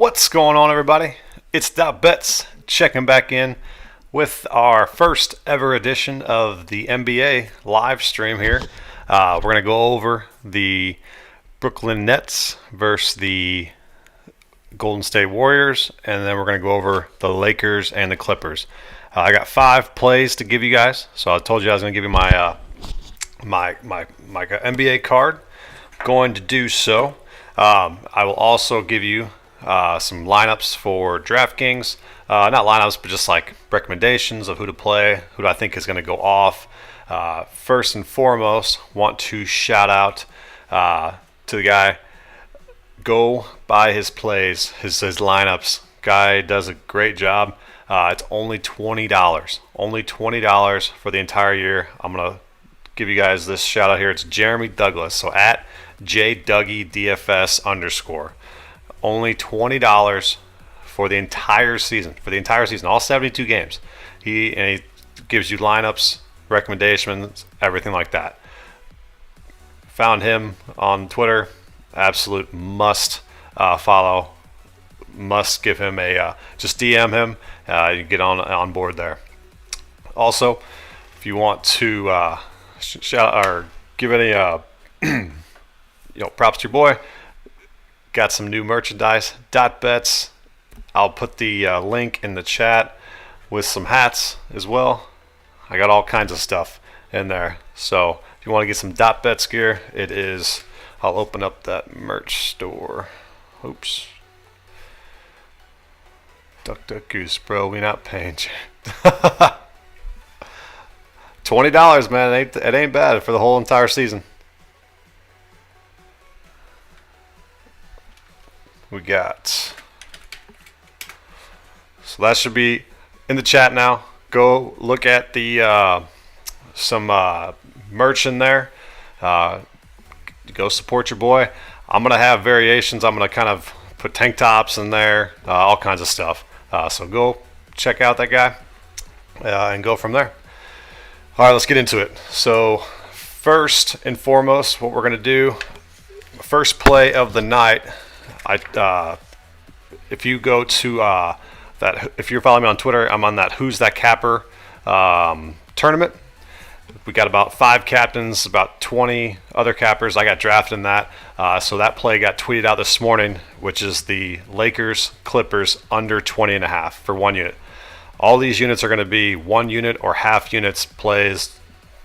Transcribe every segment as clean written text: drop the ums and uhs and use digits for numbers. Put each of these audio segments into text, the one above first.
What's going on, everybody? It's Bets checking back in with our first ever edition of the NBA live stream here. We're going to go over the Brooklyn Nets versus the Golden State Warriors, and then we're going to go over the Lakers and the Clippers. I got 5 plays to give you guys, so I told you I was going to give you my NBA card. Going to do so. I will also give you some lineups for DraftKings. Not lineups, but just like recommendations of who to play, who I think is going to go off. First and foremost, want to shout out to the guy. Go buy his plays, his lineups. Guy does a great job. It's only $20. Only $20 for the entire year. I'm going to give you guys this shout out here. It's Jeremy Douglas. So at JDougieDFS_. Only $20 for the entire season. For the entire season, all 72 games. He gives you lineups, recommendations, everything like that. Found him on Twitter. Absolute must follow. Must give him a just DM him. You get on board there. Also, if you want to shout or give any props to your boy, got some new merchandise. Bets. I'll put the link in the chat with some hats as well. I got all kinds of stuff in there. So if you want to get some Bets gear, it is. I'll open up that merch store. Oops. Duck Goose, bro. We not paying you. $20, man. It ain't bad for the whole entire season. We got. So that should be in the chat now. Go look at the some merch in there. Go support your boy. I'm gonna have variations. I'm gonna kind of put tank tops in there, all kinds of stuff. So go check out that guy and go from there. All right, let's get into it. So first and foremost, what we're gonna do, first play of the night. If you go to if you're following me on Twitter, I'm on that Who's That Capper tournament. We got about 5 captains, about 20 other cappers. I got drafted in that. So that play got tweeted out this morning, which is the Lakers Clippers under 20.5 for 1 unit. All these units are going to be 1 unit or half units plays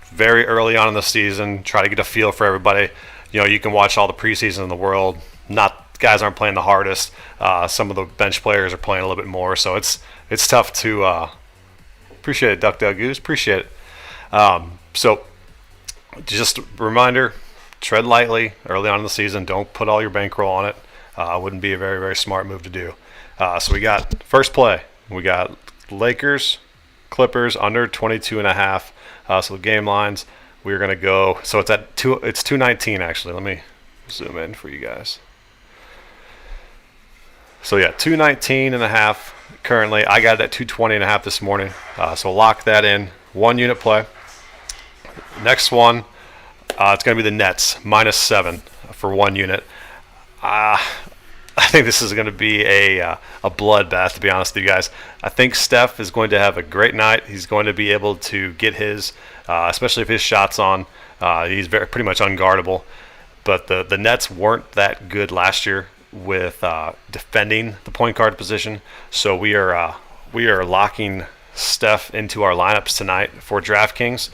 very early on in the season. Try to get a feel for everybody. You can watch all the preseason in the world. Guys aren't playing the hardest. Some of the bench players are playing a little bit more. So it's tough to appreciate it, Duck Goose. Appreciate it. So just a reminder, tread lightly early on in the season. Don't put all your bankroll on it. Wouldn't be a very, very smart move to do. So we got first play. We got Lakers, Clippers under 22.5. So the game lines, we're going to go. So it's at it's 219 actually. Let me zoom in for you guys. So yeah, 219.5 currently. I got it at 220.5 this morning. So lock that in. 1 unit play. Next one, it's going to be the Nets -7 for 1 unit. I think this is going to be a bloodbath, to be honest with you guys. I think Steph is going to have a great night. He's going to be able to get his, especially if his shot's on. He's pretty much unguardable. But the Nets weren't that good last year with defending the point guard position. So we are locking Steph into our lineups tonight for DraftKings.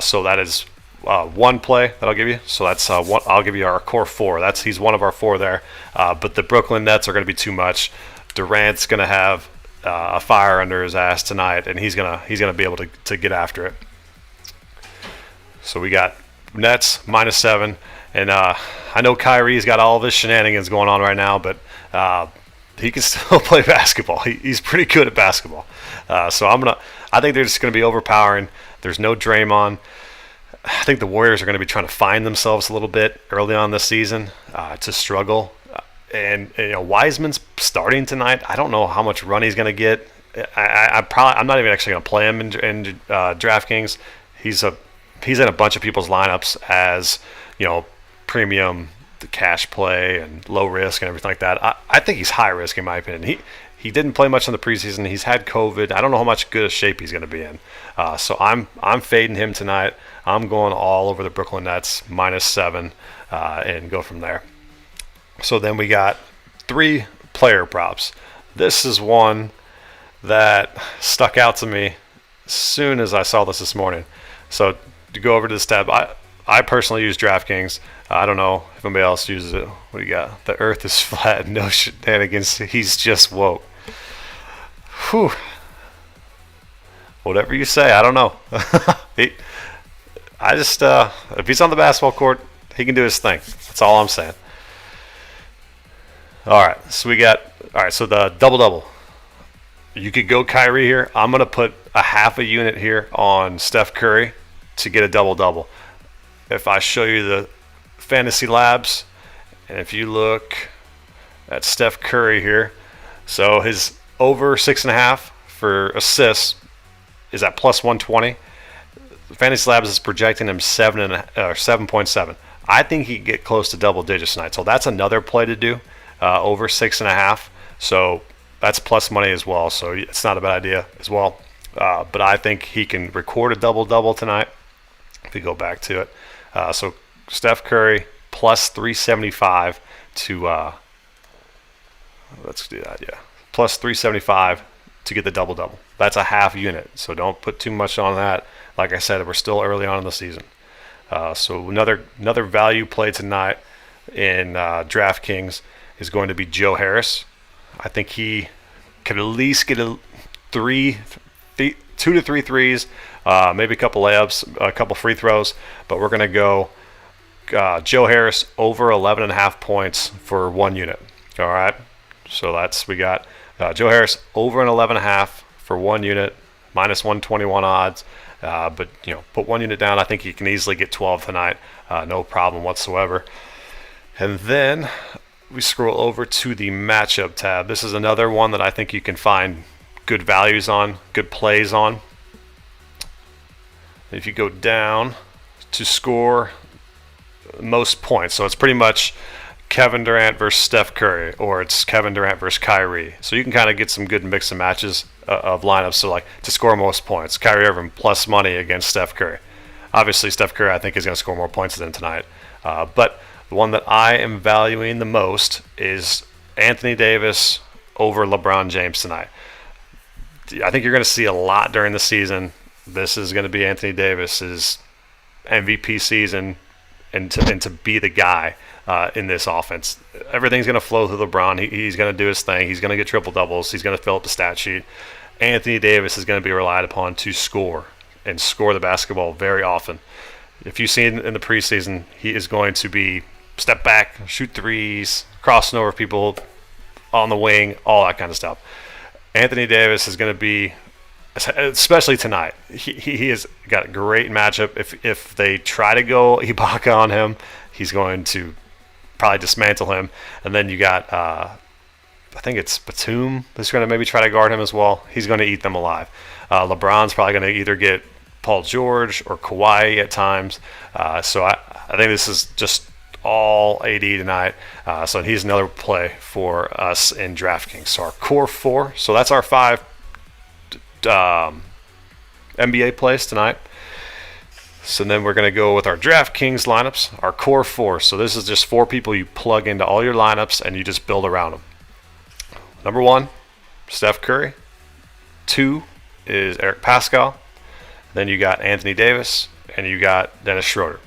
So that is 1 play that I'll give you. So that's I'll give you our core 4. He's one of our 4 there. But the Brooklyn Nets are going to be too much. Durant's going to have a fire under his ass tonight, and he's gonna be able to get after it. So we got Nets -7, and I know Kyrie's got all of his shenanigans going on right now, but he can still play basketball. He's pretty good at basketball. So I think they're just going to be overpowering. There's no Draymond. I think the Warriors are going to be trying to find themselves a little bit early on this season to struggle. And Wiseman's starting tonight. I don't know how much run he's going to get. I'm not even actually going to play him in DraftKings. He's in a bunch of people's lineups as premium the cash play and low risk and everything like that. I think he's high risk in my opinion. He didn't play much in the preseason. He's had COVID. I don't know how much good a shape he's going to be in. So I'm fading him tonight. I'm going all over the Brooklyn Nets -7 and go from there. So then we got 3 player props. This is one that stuck out to me as soon as I saw this morning. So to go over to this tab, I personally use DraftKings. I don't know if anybody else uses it. What do you got? The earth is flat. No shenanigans. He's just woke. Whew. Whatever you say, I don't know. If he's on the basketball court, he can do his thing. That's all I'm saying. All right, so so the double-double. You could go Kyrie here. I'm going to put a half a unit here on Steph Curry to get a double-double. If I show you the Fantasy Labs, and if you look at Steph Curry here, so his over 6.5 for assists is at +120. Fantasy Labs is projecting him 7.7. I think he could get close to double digits tonight. So that's another play to do, over 6.5. So that's plus money as well. So it's not a bad idea as well. But I think he can record a double-double tonight if we go back to it. So Steph Curry +375 to let's do that. Yeah, +375 to get the double-double. That's a half unit. So don't put too much on that. Like I said, we're still early on in the season. So another value play tonight in DraftKings is going to be Joe Harris. I think he could at least get 2 to 3 threes, maybe a couple layups, a couple free throws. But we're going to go Joe Harris over 11.5 points for 1 unit. All right. So we got Joe Harris over an 11.5 for 1 unit, -121 odds. But put 1 unit down. I think you can easily get 12 tonight, no problem whatsoever. And then we scroll over to the matchup tab. This is another one that I think you can find good values on, good plays on. If you go down to score most points, so it's pretty much Kevin Durant versus Steph Curry, or it's Kevin Durant versus Kyrie. So you can kind of get some good mix and matches of lineups. So like to score most points, Kyrie Irving plus money against Steph Curry. Obviously, Steph Curry I think is going to score more points than tonight. But the one that I am valuing the most is Anthony Davis over LeBron James tonight. I think you're going to see a lot during the season. This is going to be Anthony Davis's MVP season, and to be the guy in this offense. Everything's going to flow through LeBron. He's going to do his thing. He's going to get triple doubles. He's going to fill up the stat sheet. Anthony Davis is going to be relied upon to score and score the basketball very often. If you've seen in the preseason, he is going to be step back, shoot threes, crossing over people on the wing, all that kind of stuff. Anthony Davis is going to be, especially tonight, he has got a great matchup. If they try to go Ibaka on him, he's going to probably dismantle him. And then you got, I think it's Batum that's going to maybe try to guard him as well. He's going to eat them alive. LeBron's probably going to either get Paul George or Kawhi at times. So I think this is just all AD tonight. So he's another play for us in DraftKings. So our core 4. So that's our 5 NBA plays tonight. So then we're going to go with our DraftKings lineups, our core 4. So this is just 4 people you plug into all your lineups and you just build around them. Number 1, Steph Curry. 2 is Eric Pascal. Then you got Anthony Davis, and you got Dennis Schroeder.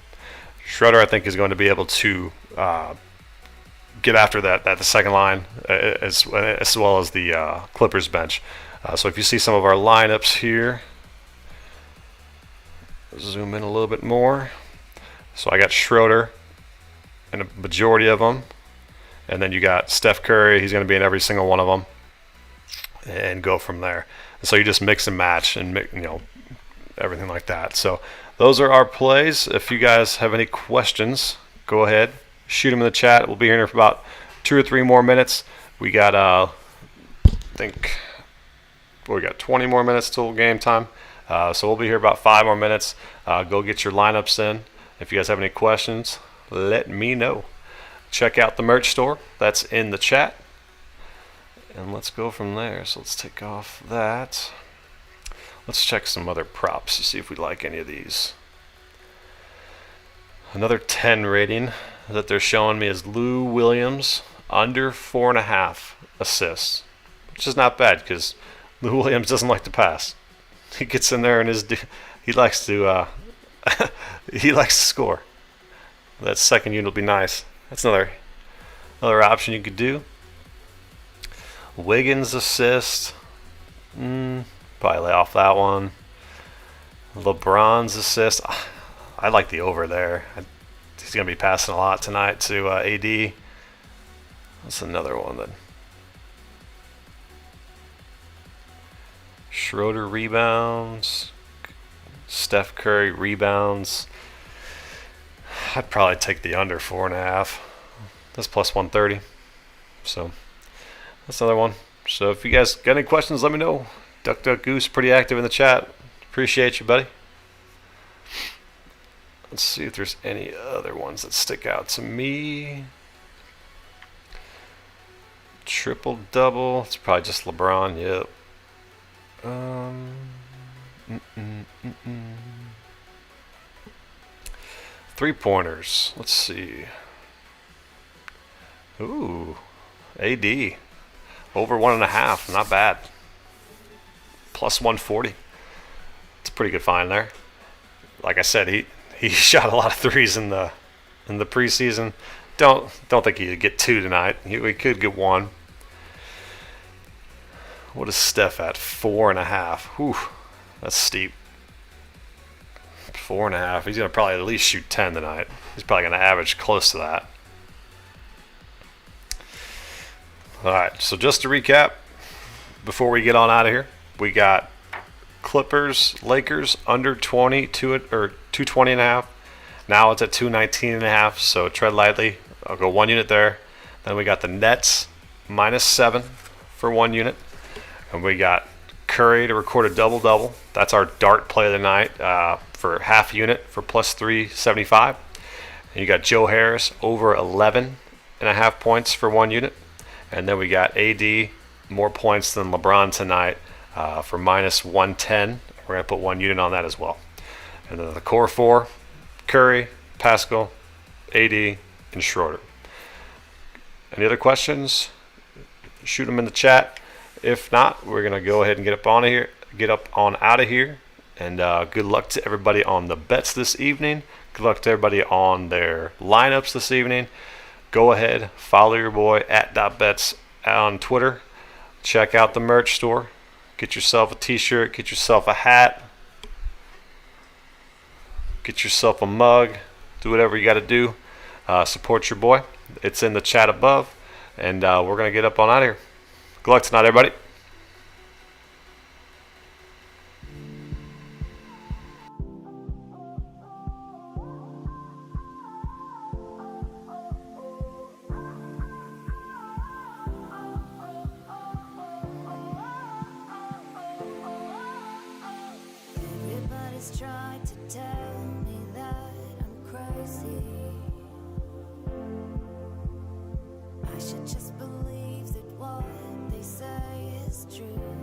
Schroeder, I think, is going to be able to get after that the second line, as well as the Clippers bench. So if you see some of our lineups here, zoom in a little bit more. So I got Schroeder in a majority of them. And then you got Steph Curry. He's going to be in every single one of them. And go from there. And so you just mix and match and everything like that. So those are our plays. If you guys have any questions, go ahead, shoot them in the chat. We'll be here for about 2 or 3 more minutes. We got, I think, we got 20 more minutes till game time. So we'll be here about 5 more minutes. Go get your lineups in. If you guys have any questions, let me know. check out the merch store. That's in the chat. And let's go from there. So let's take off that. Let's check some other props to see if we like any of these. Another 10 rating that they're showing me is Lou Williams, under 4.5 assists, which is not bad because Lou Williams doesn't like to pass. He gets in there and he likes to he likes to score. That second unit will be nice. That's another option you could do. Wiggins assist. Probably lay off that one. LeBron's assist. I like the over there. He's going to be passing a lot tonight to AD. That's another one then. Schroeder rebounds. Steph Curry rebounds. I'd probably take the under 4.5. That's plus 130. So that's another one. So if you guys got any questions, let me know. Duck Duck Goose pretty active in the chat. Appreciate you, buddy. Let's see if there's any other ones that stick out to me. Triple double. It's probably just LeBron. Yep. Three pointers. Let's see. Ooh, AD over 1.5. Not bad. Plus 140. It's a pretty good find there. Like I said, he shot a lot of threes in the preseason. Don't think he'd get 2 tonight. He could get 1. What is Steph at? 4.5. Whew, that's steep. 4.5. He's gonna probably at least shoot 10 tonight. He's probably gonna average close to that. All right. So just to recap, before we get on out of here, we got Clippers, Lakers under 220.5. Now it's at 219.5. So tread lightly. I'll go 1 unit there. Then we got the Nets -7 for 1 unit, and we got Curry to record a double-double. That's our dart play of the night for half unit for plus 375. And you got Joe Harris over 11.5 points for 1 unit. And then we got AD more points than LeBron tonight for -110. We're going to put 1 unit on that as well. And then the core 4, Curry, Pascal, AD, and Schroeder. Any other questions? Shoot them in the chat. If not, we're going to go ahead and get up on out of here. And good luck to everybody on the bets this evening. Good luck to everybody on their lineups this evening. Go ahead, follow your boy at .bets on Twitter. Check out the merch store. Get yourself a t-shirt. Get yourself a hat. Get yourself a mug. Do whatever you got to do. Support your boy. It's in the chat above. And we're going to get up on out of here. Good luck tonight, everybody. Everybody's trying to tell me that I'm crazy. I should just believe that what they say is true.